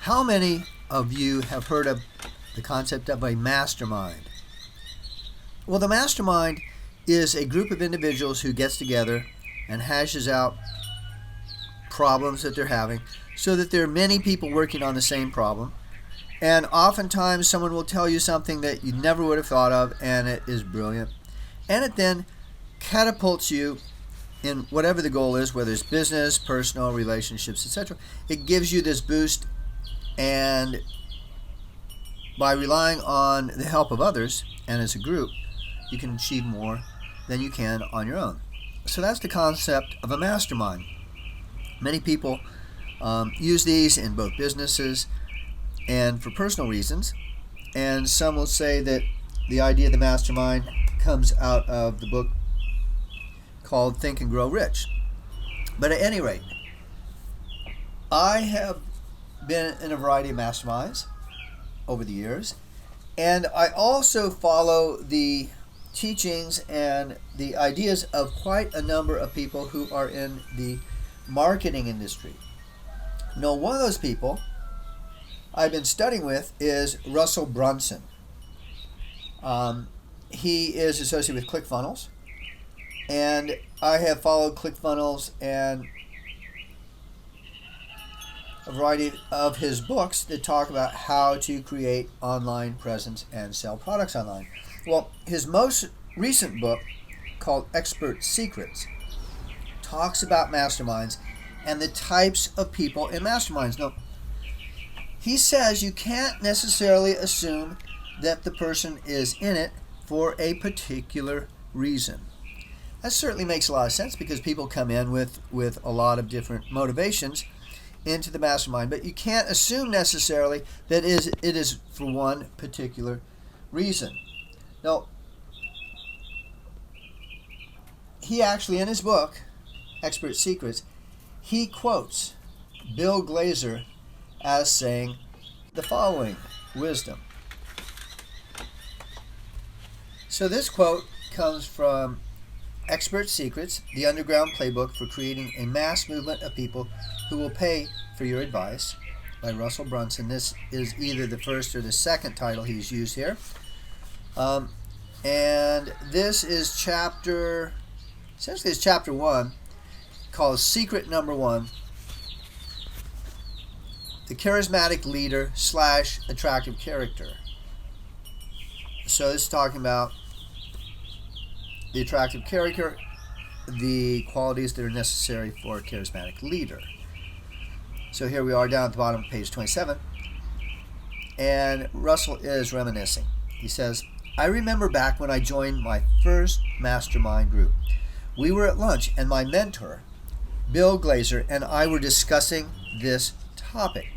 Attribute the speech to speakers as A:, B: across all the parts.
A: How many of you have heard of the concept of a mastermind? Well, the mastermind is a group of individuals who gets together and hashes out problems that they're having so that there are many people working on the same problem. And oftentimes someone will tell you something that you never would have thought of, and it is brilliant. And it then catapults you in whatever the goal is, whether it's business, personal, relationships, etc. It gives you this boost, and by relying on the help of others and as a group, you can achieve more than you can on your own. So that's the concept of a mastermind. Many people use these in both businesses and for personal reasons, and some will say that the idea of the mastermind comes out of the book called Think and Grow Rich. But at any rate, I have been in a variety of masterminds over the years, and I also follow the teachings and the ideas of quite a number of people who are in the marketing industry. Now, one of those people I've been studying with is Russell Brunson. He is associated with ClickFunnels, and I have followed ClickFunnels and a variety of his books that talk about how to create online presence and sell products online. Well, his most recent book, called Expert Secrets, talks about masterminds and the types of people in masterminds. Now, he says you can't necessarily assume that the person is in it for a particular reason. That certainly makes a lot of sense because people come in with a lot of different motivations into the mastermind, but you can't assume necessarily that it is for one particular reason. Now, he actually, in his book, Expert Secrets, he quotes Bill Glazer as saying the following wisdom. So this quote comes from Expert Secrets, the underground playbook for creating a mass movement of people who will pay for your advice, by Russell Brunson. This is either the first or the second title he's used here. And this is essentially it's chapter 1, called Secret Number 1, the charismatic leader / attractive character. So this is talking about the attractive character, the qualities that are necessary for a charismatic leader. So here we are down at the bottom of page 27, and Russell is reminiscing. He says, I remember back when I joined my first mastermind group. We were at lunch, and my mentor, Bill Glazer, and I were discussing this topic.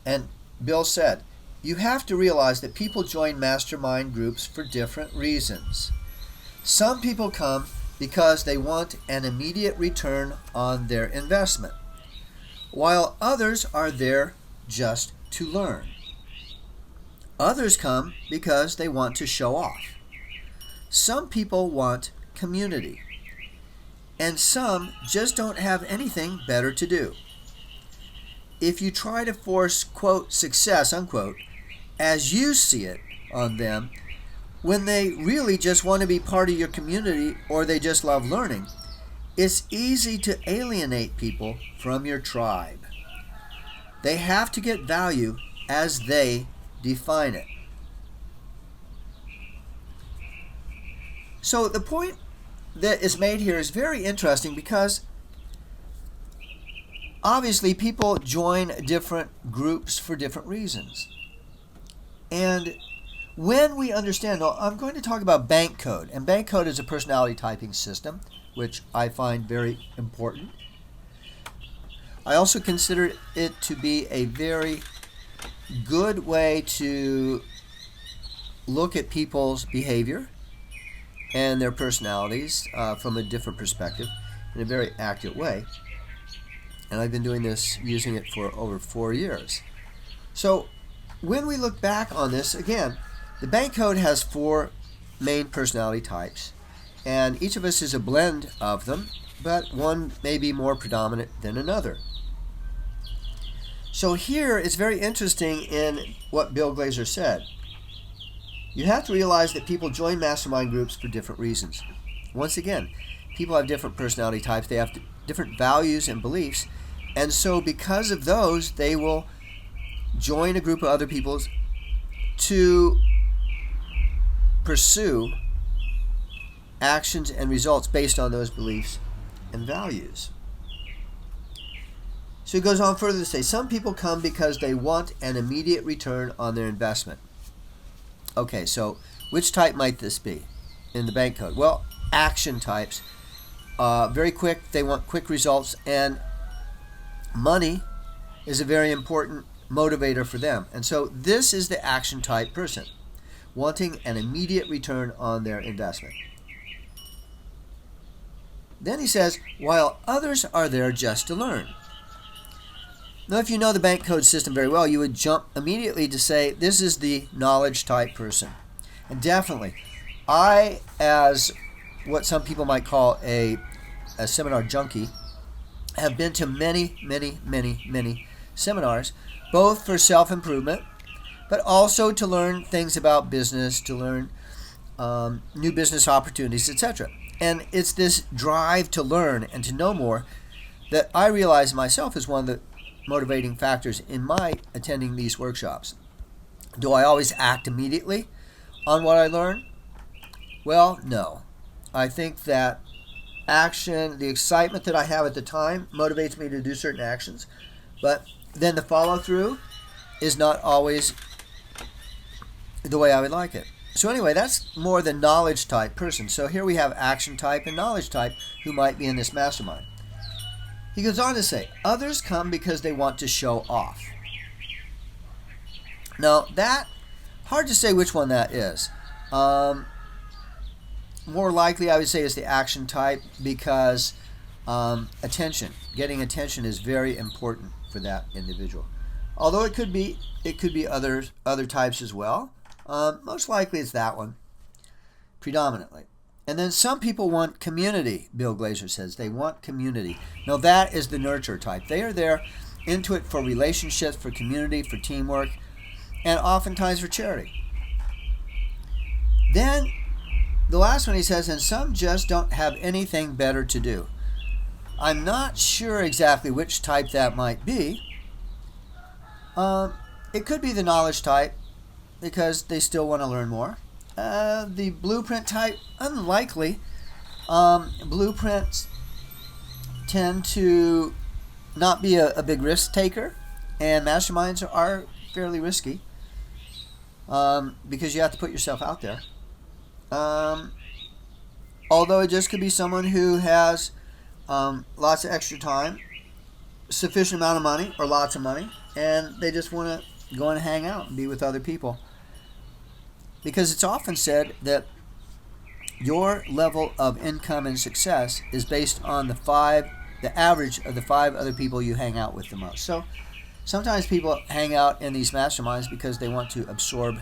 A: And Bill said, you have to realize that people join mastermind groups for different reasons. Some people come because they want an immediate return on their investment, while others are there just to learn. Others come because they want to show off. Some people want community, and some just don't have anything better to do. If you try to force, quote, success, unquote, as you see it on them, when they really just want to be part of your community or they just love learning, it's easy to alienate people from your tribe. They have to get value as they define it. So the point that is made here is very interesting because obviously people join different groups for different reasons. And when we understand, now I'm going to talk about B.A.N.K code, and B.A.N.K code is a personality typing system, which I find very important. I also consider it to be a very good way to look at people's behavior and their personalities from a different perspective in a very accurate way. And I've been doing this, using it for over 4 years. So when we look back on this, again, the B.A.N.K code has 4 main personality types, and each of us is a blend of them. but one may be more predominant than another. So here it's very interesting in what Bill Glazer said. You have to realize that people join mastermind groups for different reasons. Once again, people have different personality types, they have different values and beliefs, and so because of those, they will join a group of other people to pursue actions and results based on those beliefs and values. So he goes on further to say, some people come because they want an immediate return on their investment. Okay, so which type might this be in the bank code? Well, action types. Very quick, they want quick results, and money is a very important motivator for them. And so this is the action type person, wanting an immediate return on their investment. Then he says, while others are there just to learn. Now, if you know the bank code system very well, you would jump immediately to say, this is the knowledge type person. And definitely, I, as what some people might call a seminar junkie, have been to many seminars, both for self-improvement, but also to learn things about business, to learn new business opportunities, etc. And it's this drive to learn and to know more that I realize myself is one of the motivating factors in my attending these workshops. Do I always act immediately on what I learn? Well, no. I think that action, the excitement that I have at the time motivates me to do certain actions, but then the follow-through is not always the way I would like it. So anyway, that's more the knowledge type person. So here we have action type and knowledge type who might be in this mastermind. He goes on to say, others come because they want to show off. Now, that, hard to say which one that is. More likely, I would say, is the action type because attention, getting attention is very important for that individual. Although it could be other types as well. Most likely it's that one, predominantly. And then some people want community, Bill Glazer says. They want community. Now that is the nurture type. They are there into it for relationships, for community, for teamwork, and oftentimes for charity. Then the last one he says, and some just don't have anything better to do. I'm not sure exactly which type that might be. It could be the knowledge type because they still want to learn more. The blueprint type, unlikely. Blueprints tend to not be a big risk taker, and masterminds are fairly risky because you have to put yourself out there. Although it just could be someone who has lots of extra time, sufficient amount of money, or lots of money, and they just want to go and hang out and be with other people. Because it's often said that your level of income and success is based on the average of the 5 other people you hang out with the most. So sometimes people hang out in these masterminds because they want to absorb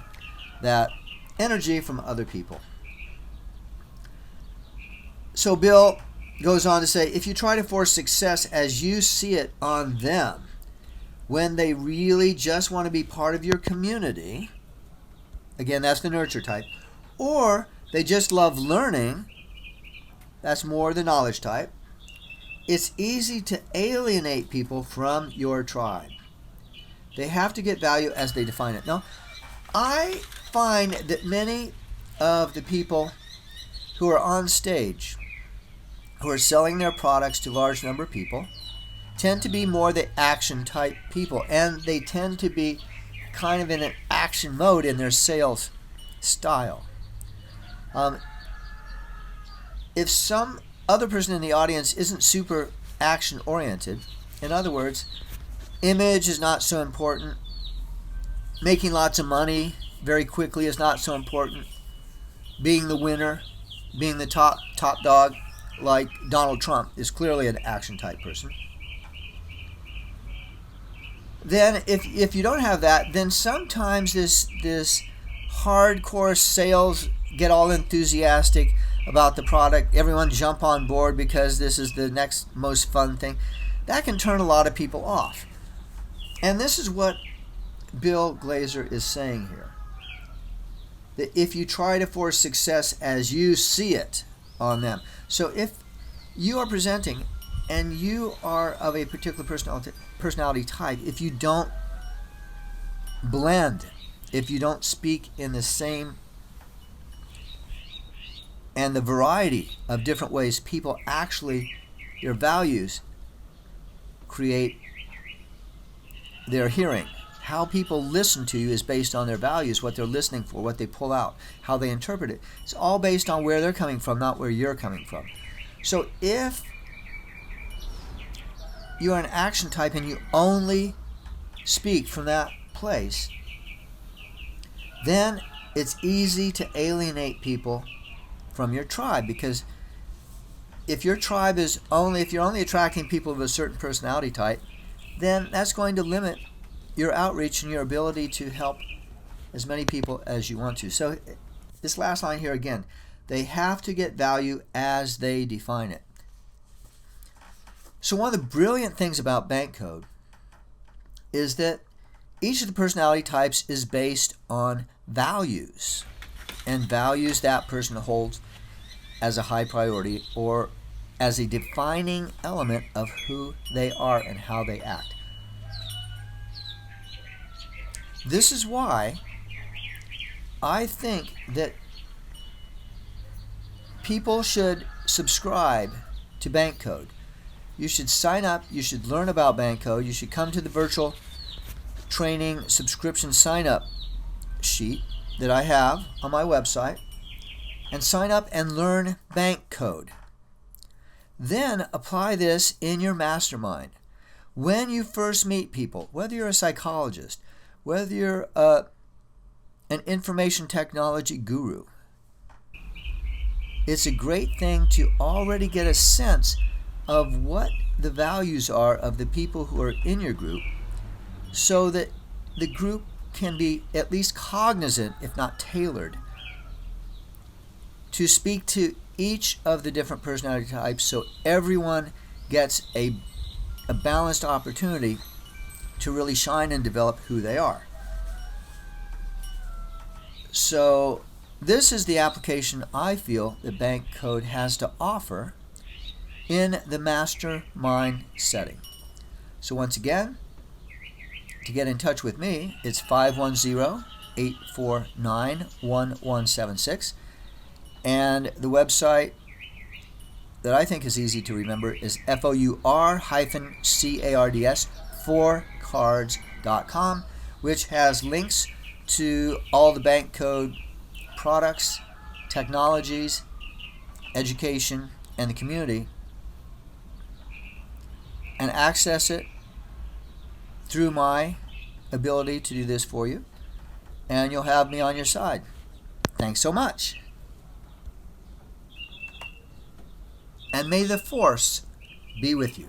A: that energy from other people. So Bill goes on to say, if you try to force success as you see it on them, when they really just want to be part of your community, again, that's the nurture type, or they just love learning, that's more the knowledge type, it's easy to alienate people from your tribe. They have to get value as they define it. Now, I find that many of the people who are on stage, who are selling their products to a large number of people, tend to be more the action type people, and they tend to be kind of in an action mode in their sales style. If some other person in the audience isn't super action oriented, in other words, image is not so important, making lots of money very quickly is not so important, being the winner, being the top dog like Donald Trump is clearly an action type person. Then if you don't have that, then sometimes this hardcore sales, get all enthusiastic, about the product, everyone jump on board because this is the next most fun thing. That can turn a lot of people off. And this is what Bill Glazer is saying here. That if you try to force success as you see it on them. So if you are presenting and you are of a particular personality type, if you don't blend, if you don't speak in the same and the variety of different ways people actually, your values create their hearing. How people listen to you is based on their values, what they're listening for, what they pull out, how they interpret it. It's all based on where they're coming from, not where you're coming from. So if you're an action type and you only speak from that place, then it's easy to alienate people from your tribe, because if your tribe is if you're only attracting people of a certain personality type, then that's going to limit your outreach and your ability to help as many people as you want to. So this last line here again, they have to get value as they define it. So one of the brilliant things about bank code is that each of the personality types is based on values, and values that person holds as a high priority or as a defining element of who they are and how they act. This is why I think that people should subscribe to Bank Code. You should sign up, you should learn about Bank Code, you should come to the virtual training subscription sign up sheet that I have on my website and sign up and learn Bank Code. Then apply this in your mastermind. When you first meet people, whether you're a psychologist, whether you're an information technology guru, it's a great thing to already get a sense of what the values are of the people who are in your group, so that the group can be at least cognizant, if not tailored, to speak to each of the different personality types, so everyone gets a balanced opportunity to really shine and develop who they are. So this is the application I feel that Bank Code has to offer in the mastermind setting. So once again, to get in touch with me, it's 510-849-1176. And the website that I think is easy to remember is FOUR-CARDS4cards.com, which has links to all the Bank Code products, technologies, education, and the community, and access it through my ability to do this for you, and you'll have me on your side. Thanks so much. And may the force be with you.